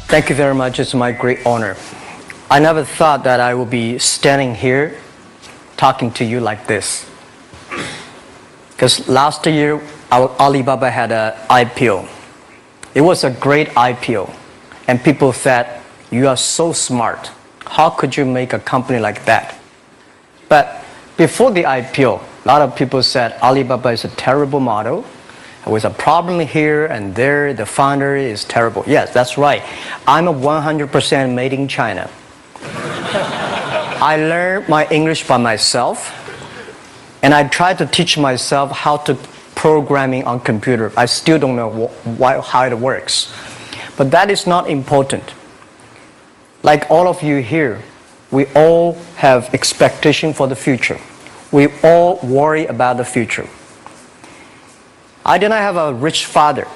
Thank you very much. It's my great honor. I never thought that I would be standing here talking to you like this. Because last year, our Alibaba had an IPO. It was a great IPO. And people said, you are so smart. How could you make a company like that? But before the IPO, a lot of people said Alibaba is a terrible model. With a problem here and there, the founder is terrible. Yes, that's right. I'm a 100% made in China. I learned my English by myself, and I tried to teach myself how to programming on computer. I still don't know how it works. But that is not important. Like all of you here, we all have expectation for the future. We all worry about the future. I did not have a rich father,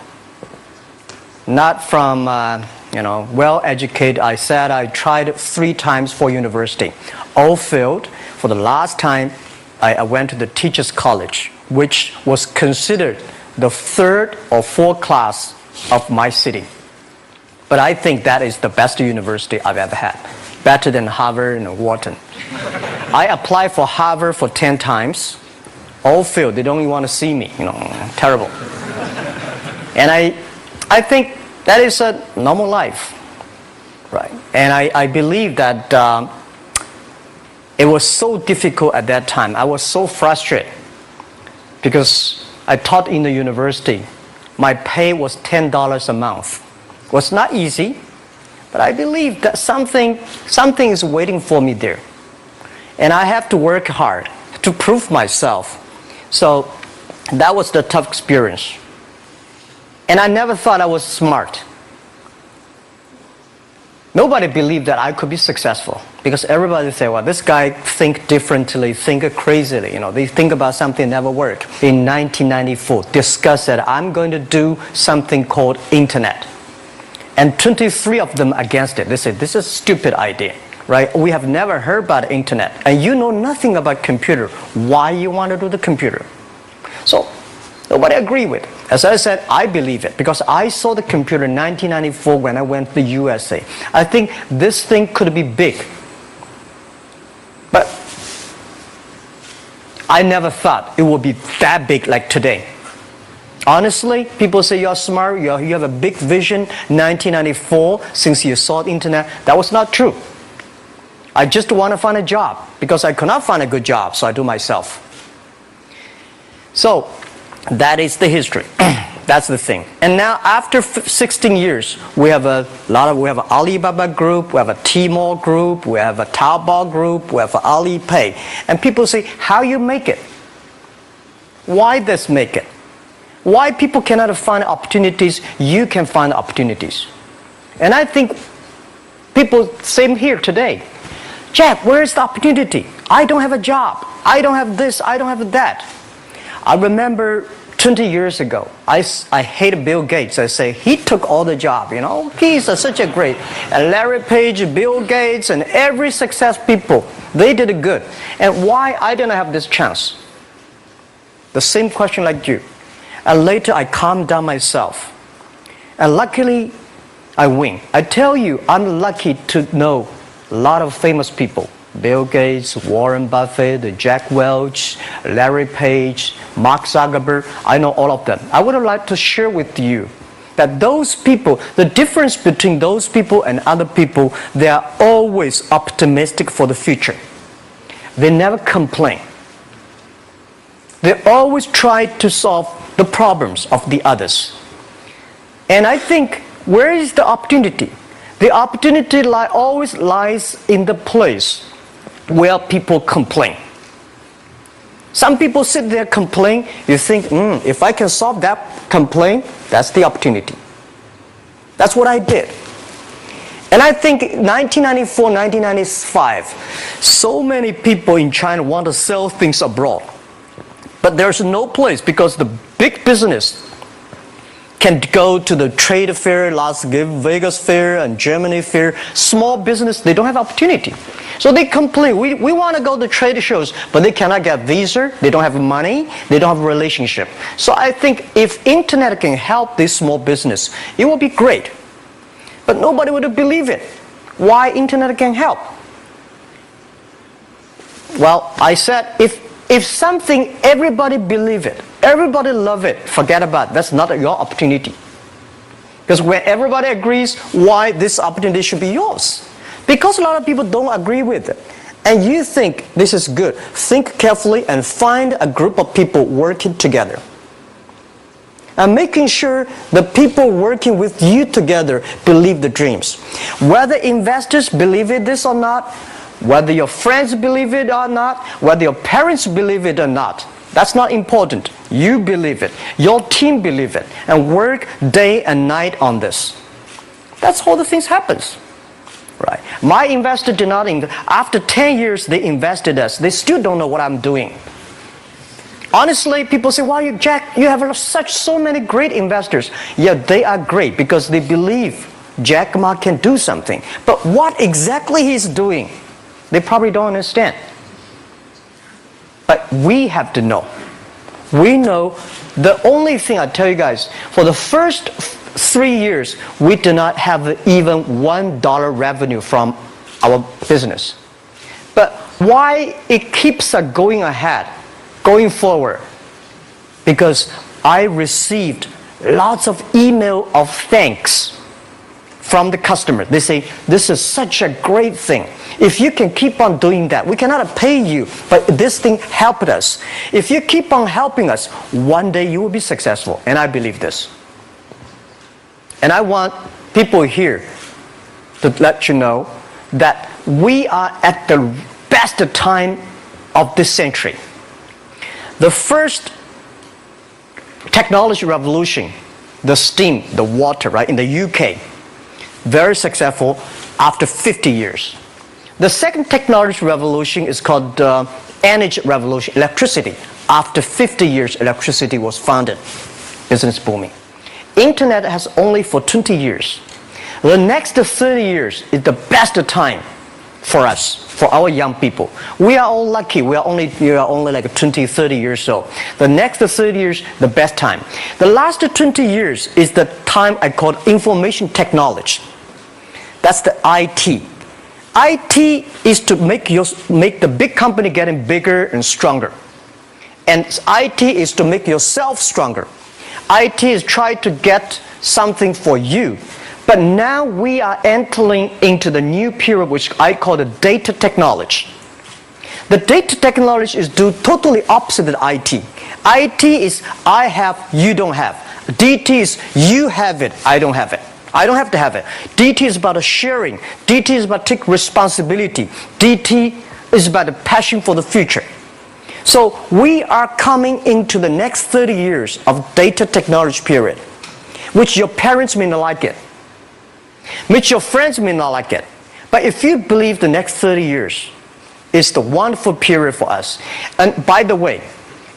not from, well-educated. I said I tried 3 times for university. All failed. For the last time, I went to the teacher's college, which was considered the 3rd or 4th class of my city. But I think that is the best university I've ever had, better than Harvard and Wharton. I applied for Harvard for 10 times. All failed. They don't even want to see me. Terrible. And I think that is a normal life, right? And I believe that it was so difficult at that time. I was so frustrated because I taught in the university. My pay was $10 a month. It was not easy, but I believe that something is waiting for me there. And I have to work hard to prove myself. So that was the tough experience. And I never thought I was smart. Nobody believed that I could be successful because everybody say, well, this guy think differently, think crazily. They think about something never work. In 1994, discussed that I'm going to do something called internet. And 23 of them against it. They said, this is a stupid idea. Right? We have never heard about internet, and you know nothing about computer. Why you want to do the computer? So nobody agreed with it. As I said, I believe it because I saw the computer in 1994 when I went to the USA. I think this thing could be big, but I never thought it would be that big like today. Honestly, people say you're smart, you have a big vision. 1994, since you saw the internet, that was not true. I just want to find a job because I could not find a good job, so I do myself. So that is the history. That's the thing. And now after 16 years, we have an Alibaba group, we have a Tmall group, we have a Taobao group, we have an Alipay. And people say, how you make it? Why this make it? Why people cannot find opportunities? You can find opportunities. And I think people, same here today. Jack, where is the opportunity? I don't have a job. I don't have this. I don't have that. I remember 20 years ago, I hated Bill Gates. I say, he took all the job, He's such a great. And Larry Page, Bill Gates, and every success people, they did it good. And why I didn't have this chance? The same question like you. And later I calmed down myself. And luckily, I win. I tell you, I'm lucky to know a lot of famous people. Bill Gates, Warren Buffett, Jack Welch, Larry Page, Mark Zuckerberg. I know all of them. I would like to share with you that those people, the difference between those people and other people, they are always optimistic for the future. They never complain. They always try to solve the problems of the others. And I think, where is the opportunity? The opportunity always lies in the place where people complain. Some people sit there complain. You think, if I can solve that complaint, that's the opportunity. That's what I did. And I think 1994, 1995, so many people in China want to sell things abroad. But there's no place because the big business can go to the trade fair, Las Vegas fair, and Germany fair. Small business, they don't have opportunity. So they complain, we want to go to trade shows, but they cannot get visa, they don't have money, they don't have a relationship. So I think if internet can help this small business, it will be great. but nobody would believe it. Why internet can help? Well, I said, if something, everybody believe it, everybody love it, forget about it. That's not your opportunity. Because when everybody agrees, why this opportunity should be yours? Because a lot of people don't agree with it. And you think this is good. Think carefully and find a group of people working together. And making sure the people working with you together believe the dreams. Whether investors believe it this or not, whether your friends believe it or not, whether your parents believe it or not, that's not important. You believe it. Your team believe it. And work day and night on this. That's how the things happens. Right. My investor did not invest. After 10 years, they invested us. They still don't know what I'm doing. Honestly, people say, "Why, Jack, you have so many great investors." Yeah, they are great because they believe Jack Ma can do something. But what exactly he's doing, they probably don't understand. But we have to know. We know the only thing I tell you guys, for the first 3 years, we do not have even $1 revenue from our business. But why it keeps us going ahead, going forward? Because I received lots of email of thanks from the customer. They say, "This is such a great thing. If you can keep on doing that, we cannot pay you, but this thing helped us. If you keep on helping us, one day you will be successful." And I believe this. And I want people here to let you know that we are at the best time of this century. The first technology revolution, the steam, the water, right, in the UK, very successful after 50 years. The second technology revolution is called energy revolution, electricity. After 50 years, electricity was founded, business booming. Internet has only for 20 years. The next 30 years is the best time for us, for our young people. We are all lucky. We are only like 20, 30 years old. The next 30 years, the best time. The last 20 years is the time I call information technology. That's the IT. IT is to make the big company getting bigger and stronger. And IT is to make yourself stronger. IT is trying to get something for you. But now we are entering into the new period which I call the data technology. The data technology is totally opposite of IT. IT is I have, you don't have. DT is you have it, I don't have it. I don't have to have it. DT is about sharing. DT is about taking responsibility. DT is about the passion for the future. So we are coming into the next 30 years of data technology period, which your parents may not like it, which your friends may not like it. But if you believe the next 30 years is the wonderful period for us. And by the way,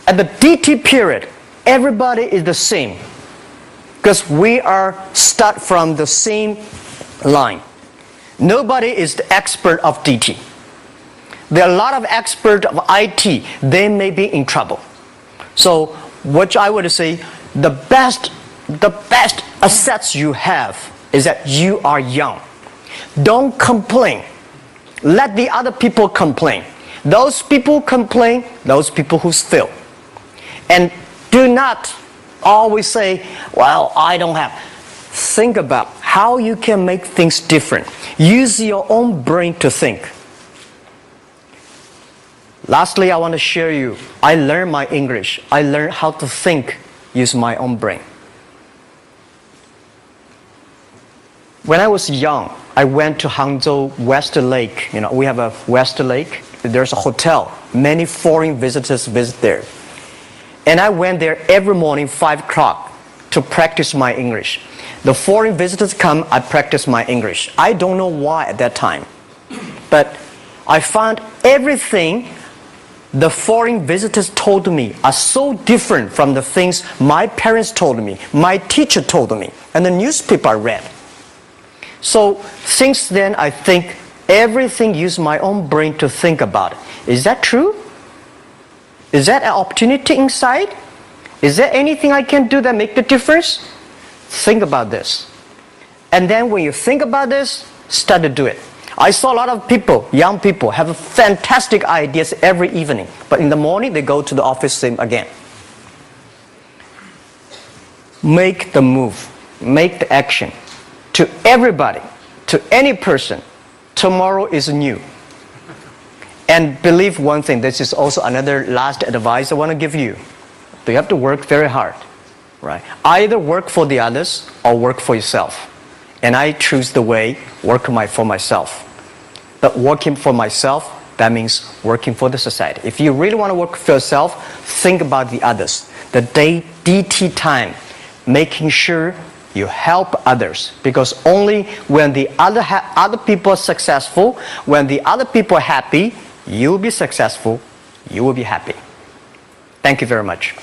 at the DT period, everybody is the same. Because we are start from the same line. Nobody is the expert of DT. There are a lot of experts of IT. They may be in trouble. So what I would say, the best assets you have is that you are young. Don't complain. Let the other people complain. Those people complain, those people who fail. And do not always say, "Well, I don't have." Think about how you can make things different. Use your own brain to think. Lastly, I want to share you, I learned my English. I learned how to think, use my own brain. When I was young, I went to Hoang Thao West Lake. You know, we have a West Lake. There's a hotel. Many foreign visitors visit there. And I went there every morning, 5 o'clock, to practice my English. The foreign visitors come, I practice my English. I don't know why at that time. But I found everything the foreign visitors told me are so different from the things my parents told me, my teacher told me, and the newspaper I read. So since then, I think everything use my own brain to think about it. Is that true? Is that an opportunity inside? Is there anything I can do that make the difference? Think about this. And then when you think about this, start to do it. I saw a lot of people, young people, have fantastic ideas every evening. But in the morning, they go to the office same again. Make the move. Make the action. To everybody, to any person, tomorrow is new. And believe one thing, this is also another last advice I want to give you. You have to work very hard. Right? Either work for the others or work for yourself. And I choose the way, work for myself. But working for myself, that means working for the society. If you really want to work for yourself, think about the others. The DT time, making sure you help others. Because only when the other people are successful, when the other people are happy, you will be successful, you will be happy. Thank you very much.